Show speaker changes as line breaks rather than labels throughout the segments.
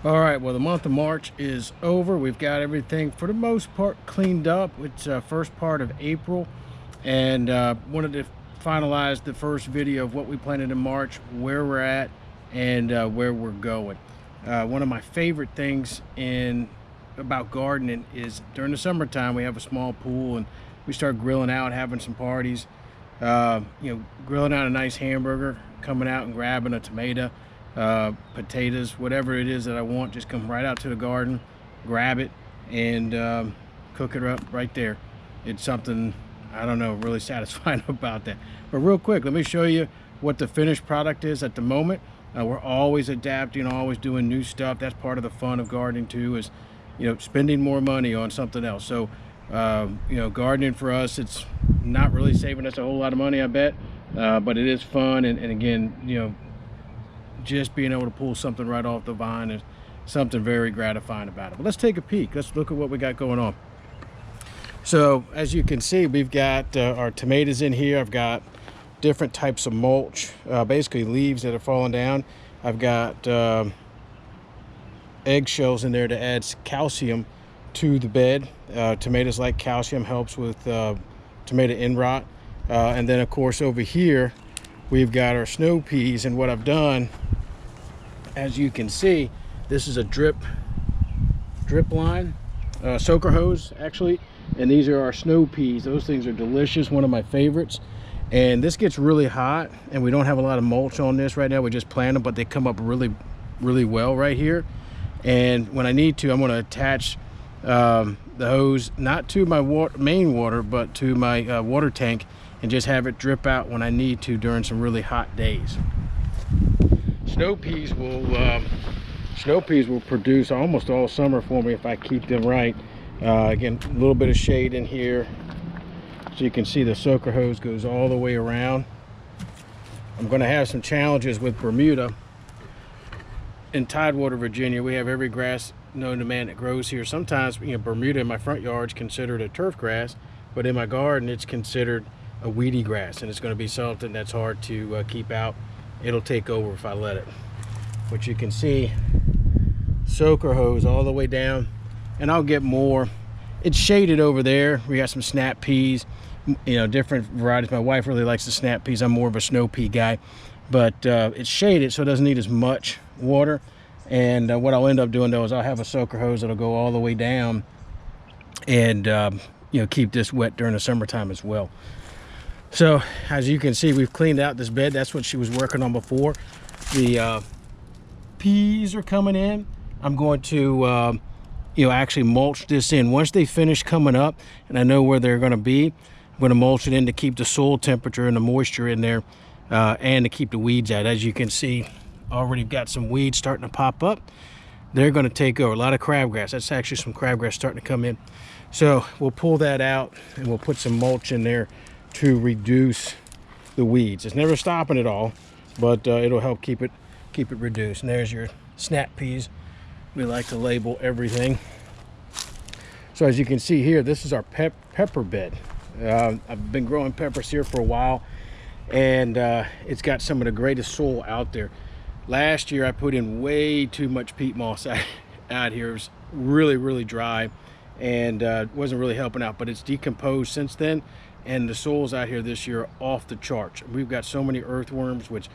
All right, well, the month of March is over. We've got everything for the most part cleaned up. It's first part of April, and wanted to finalize the first video of what we planted in March, where we're at, and where we're going. One of my favorite things about gardening is during the summertime we have a small pool and we start grilling out, having some parties. Grilling out a nice hamburger, coming out and grabbing a tomato, potatoes, whatever it is that I want, just come right out to the garden, grab it, and cook it up right there. It's something, I don't know, really satisfying about that. But real quick, let me show you what the finished product is at the moment. We're always adapting, always doing new stuff. That's part of the fun of gardening too, is spending more money on something else. So gardening for us, it's not really saving us a whole lot of money, I bet, but it is fun, and again, just being able to pull something right off the vine is something very gratifying about it. But let's take a peek. Let's look at what we got going on. So as you can see, we've got our tomatoes in here. I've got different types of mulch, basically leaves that are falling down. I've got eggshells in there to add calcium to the bed. Tomatoes like calcium, helps with tomato end rot. And then of course over here we've got our snow peas, and what I've done, as you can see, this is a drip line, soaker hose actually, and these are our snow peas. Those things are delicious, one of my favorites. And this gets really hot and we don't have a lot of mulch on this right now. We just plant them, but they come up really well right here. And when I need to, I'm going to attach the hose not to my main water, but to my water tank, and just have it drip out when I need to during some really hot days. Snow peas will produce almost all summer for me if I keep them right. Again, a little bit of shade in here, so you can see the soaker hose goes all the way around. I'm going to have some challenges with Bermuda. In Tidewater, Virginia, we have every grass known to man that grows here. Sometimes, Bermuda in my front yard is considered a turf grass, but in my garden it's considered a weedy grass, and it's going to be something that's hard to keep out. It'll take over if I let it. But you can see soaker hose all the way down, and I'll get more. It's shaded over there. We got some snap peas, different varieties. My wife really likes the snap peas. I'm more of a snow pea guy, but it's shaded so it doesn't need as much water. And what I'll end up doing though is I'll have a soaker hose that'll go all the way down and keep this wet during the summertime as well. So as you can see, we've cleaned out this bed. That's what she was working on before. The peas are coming in. I'm going to actually mulch this in. Once they finish coming up and I know where they're going to be, I'm going to mulch it in to keep the soil temperature and the moisture in there, and to keep the weeds out. As you can see, already got some weeds starting to pop up. They're going to take over. A lot of crabgrass. That's actually some crabgrass starting to come in. So we'll pull that out and we'll put some mulch in there to reduce the weeds. It's never stopping it all, but it'll help keep it reduced. And there's your snap peas. We like to label everything. So as you can see here, this is our pepper bed. I've been growing peppers here for a while, and it's got some of the greatest soil out there. Last year I put in way too much peat moss out here. It was really dry, and wasn't really helping out, but it's decomposed since then, and the soils out here this year are off the charts. We've got so many earthworms, which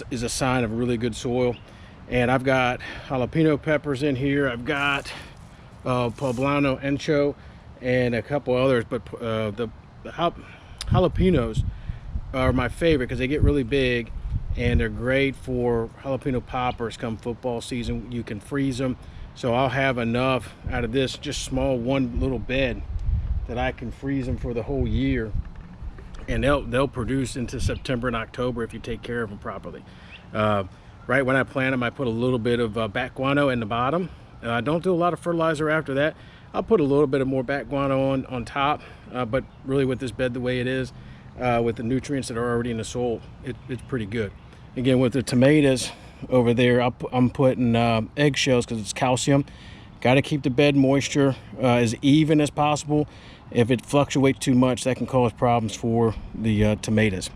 is a sign of really good soil. And I've got jalapeno peppers in here. I've got poblano ancho and a couple others, but the jalapenos are my favorite because they get really big and they're great for jalapeno poppers come football season. You can freeze them. So I'll have enough out of this just small one little bed that I can freeze them for the whole year, and they'll produce into September and October if you take care of them properly. Right when I plant them, I put a little bit of bat guano in the bottom. I don't do a lot of fertilizer after that. I'll put a little bit of more bat guano on top, but really with this bed the way it is, with the nutrients that are already in the soil, it's pretty good. Again, with the tomatoes over there, I'm putting eggshells because it's calcium. Got to keep the bed moisture as even as possible. If it fluctuates too much, that can cause problems for the tomatoes.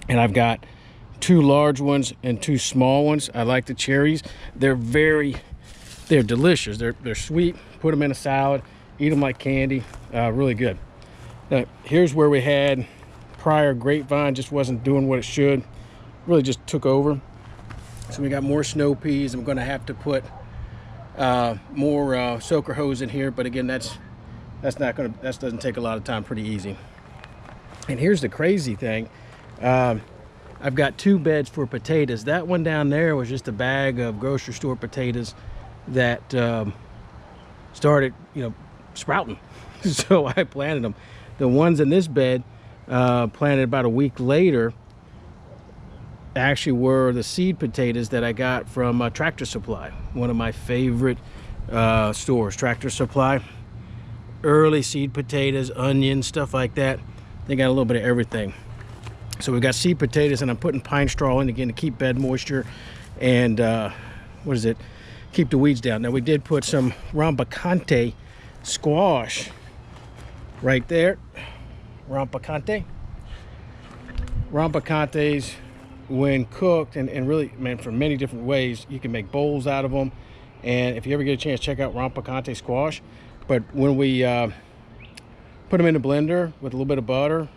And I've got 2 large ones and 2 small ones. I like the cherries. They're very They're delicious. They're sweet. Put them in a salad, eat them like candy. Really good. Now, here's where we had prior grapevine, just wasn't doing what it should. Really just took over. So we got more snow peas. I'm going to have to put more soaker hose in here, but again, that doesn't take a lot of time. Pretty easy. And here's the crazy thing. I've got 2 beds for potatoes. That one down there was just a bag of grocery store potatoes that started, sprouting. So I planted them. The ones in this bed, planted about a week later, actually were the seed potatoes that I got from Tractor Supply, one of my favorite stores. Tractor Supply, early seed potatoes, onions, stuff like that. They got a little bit of everything. So we've got seed potatoes, and I'm putting pine straw in again to keep bed moisture and keep the weeds down. Now we did put some rampicante squash right there. Rampicantes, when cooked, and really, man, for many different ways, you can make bowls out of them. And if you ever get a chance, check out rampicante squash. But when we put them in the blender with a little bit of butter,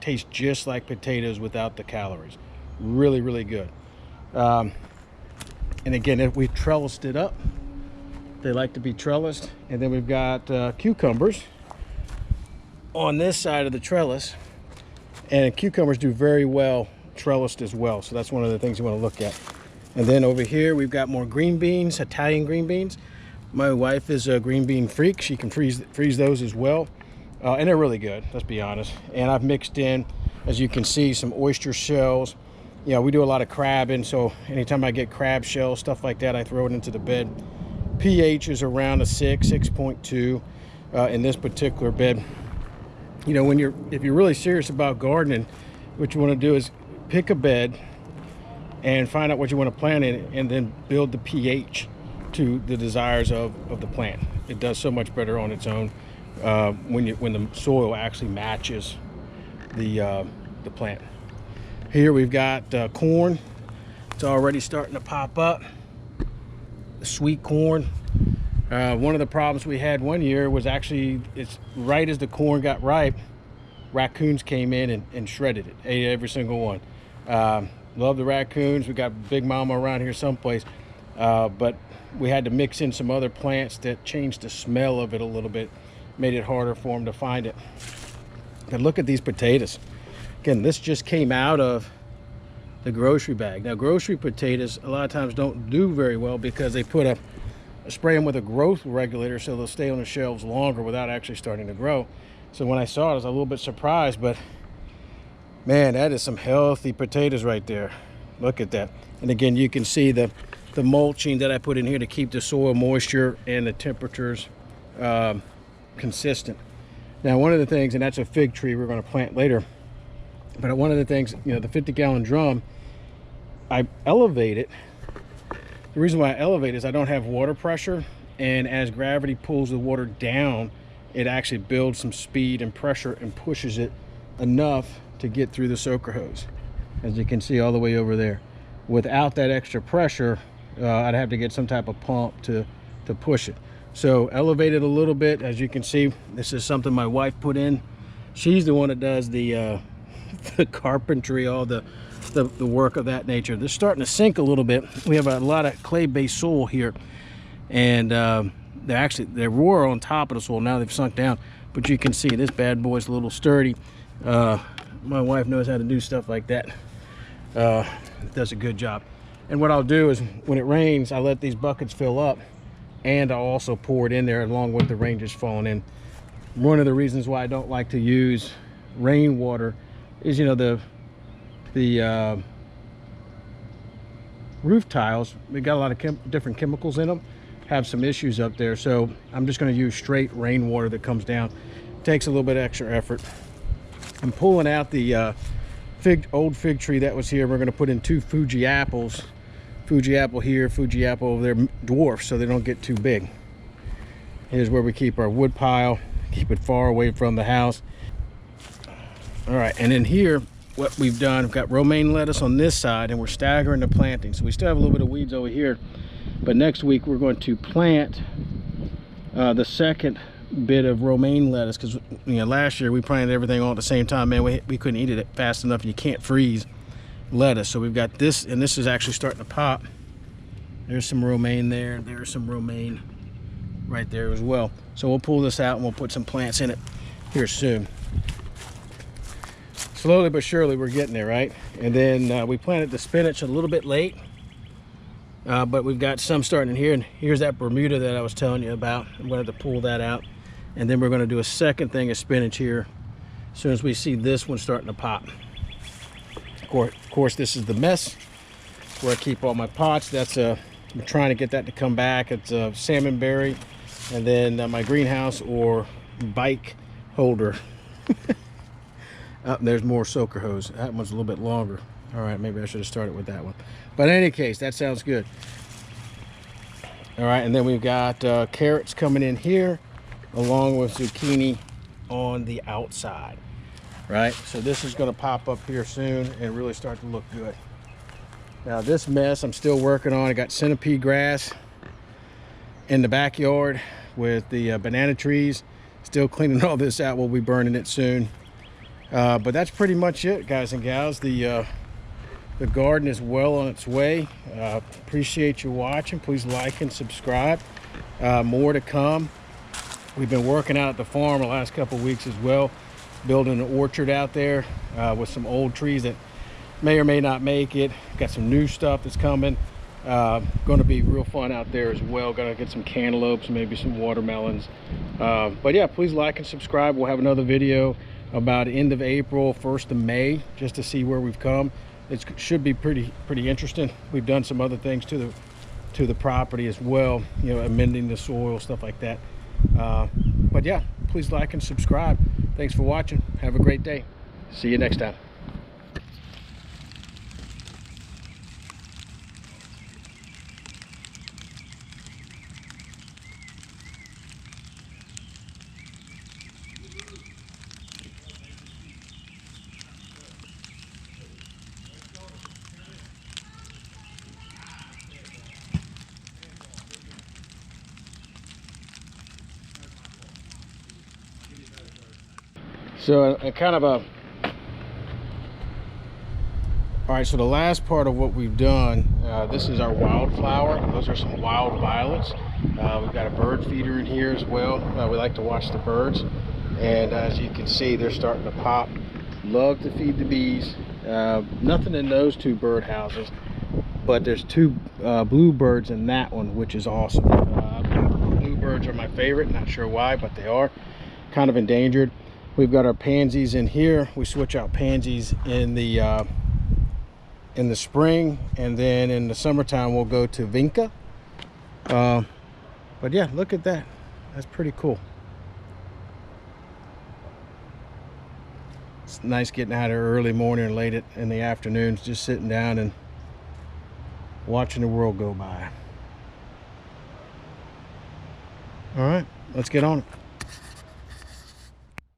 tastes just like potatoes without the calories. Really, really good. And again, if we trellised it up, they like to be trellised. And then we've got cucumbers on this side of the trellis, and cucumbers do very well trellised as well. So that's one of the things you want to look at. And then over here we've got more green beans, Italian green beans. My wife is a green bean freak. She can freeze those as well. And they're really good, let's be honest. And I've mixed in, as you can see, some oyster shells. We do a lot of crabbing, so anytime I get crab shells, stuff like that, I throw it into the bed. pH is around a 6.2 in this particular bed. If you're really serious about gardening, what you want to do is pick a bed and find out what you want to plant in it, and then build the pH to the desires of the plant. It does so much better on its own when the soil actually matches the plant. Here we've got corn. It's already starting to pop up. The sweet corn. One of the problems we had one year was actually, it's right as the corn got ripe, raccoons came in and shredded it, ate every single one. Love the raccoons. We got Big Mama around here someplace, but we had to mix in some other plants that changed the smell of it a little bit, made it harder for them to find it. But look at these potatoes. Again, this just came out of the grocery bag. Now, grocery potatoes a lot of times don't do very well because they put spray them with a growth regulator so they'll stay on the shelves longer without actually starting to grow. So when I saw it, I was a little bit surprised, but man, that is some healthy potatoes right there. Look at that. And again, you can see the mulching that I put in here to keep the soil moisture and the temperatures consistent. Now, one of the things, and that's a fig tree we're going to plant later, but one of the things, the 50-gallon drum, I elevate it. The reason why I elevate is I don't have water pressure, and as gravity pulls the water down, it actually builds some speed and pressure and pushes it enough to get through the soaker hose, as you can see all the way over there. Without that extra pressure, I'd have to get some type of pump to push it. So elevate it a little bit. As you can see, this is something my wife put in. She's the one that does the carpentry, all the work of that nature. They're starting to sink a little bit. We have a lot of clay-based soil here, and they're raw on top of the soil. Now they've sunk down, but you can see this bad boy's a little sturdy. My wife knows how to do stuff like that. Does a good job. And what I'll do is when it rains, I let these buckets fill up, and I'll also pour it in there along with the rain just falling in. One of the reasons why I don't like to use rainwater is, the roof tiles, we got a lot of different chemicals in them, have some issues up there. So I'm just going to use straight rainwater that comes down. Takes a little bit of extra effort. I'm pulling out the old fig tree that was here. We're going to put in 2 Fuji apples. Fuji apple here, Fuji apple over there, dwarfs, so they don't get too big. Here's where we keep our wood pile, keep it far away from the house. All right, and then here, what we've done, we've got romaine lettuce on this side, and we're staggering the planting. So we still have a little bit of weeds over here. But next week we're going to plant the second bit of romaine lettuce, because last year we planted everything all at the same time. Man, we couldn't eat it fast enough. You can't freeze lettuce. So we've got this, and this is actually starting to pop. There's some romaine there. There's some romaine right there as well. So we'll pull this out and we'll put some plants in it here soon. Slowly but surely we're getting there, right? And then we planted the spinach a little bit late, but we've got some starting in here. And here's that Bermuda that I was telling you about. I'm going to have to pull that out, and then we're going to do a second thing of spinach here as soon as we see this one starting to pop. Of course, this is the mess where I keep all my pots. That's I'm trying to get that to come back. It's a salmonberry, and then my greenhouse or bike holder. There's more soaker hose. That one's a little bit longer. All right, maybe I should have started with that one. But in any case, that sounds good. All right, and then we've got carrots coming in here, along with zucchini on the outside. Right, so this is going to pop up here soon and really start to look good. Now this mess I'm still working on. I got centipede grass in the backyard with the banana trees. Still cleaning all this out. We'll be burning it soon. But that's pretty much it, guys and gals. The garden is well on its way. Appreciate you watching. Please like and subscribe. More to come. We've been working out at the farm the last couple of weeks as well, building an orchard out there with some old trees that may or may not make it. Got some new stuff that's coming. Going to be real fun out there as well. Gonna get some cantaloupes, maybe some watermelons. But yeah, please like and subscribe. We'll have another video about end of April, 1st of May, just to see where we've come. It should be pretty interesting. We've done some other things to the property as well, amending the soil, stuff like that. But yeah, please like and subscribe. Thanks for watching. Have a great day. See you next time. So all right, so the last part of what we've done, this is our wildflower. Those are some wild violets. We've got a bird feeder in here as well. We like to watch the birds, and as you can see, they're starting to pop. Love to feed the bees. Nothing in those two bird houses, but there's two bluebirds in that one, which is awesome. Bluebirds are my favorite. Not sure why, but they are kind of endangered. We've got our pansies in here. We switch out pansies in the spring, and then in the summertime we'll go to vinca. But yeah, look at that. That's pretty cool. It's nice getting out here early morning or late in the afternoons, just sitting down and watching the world go by. All right, let's get on it.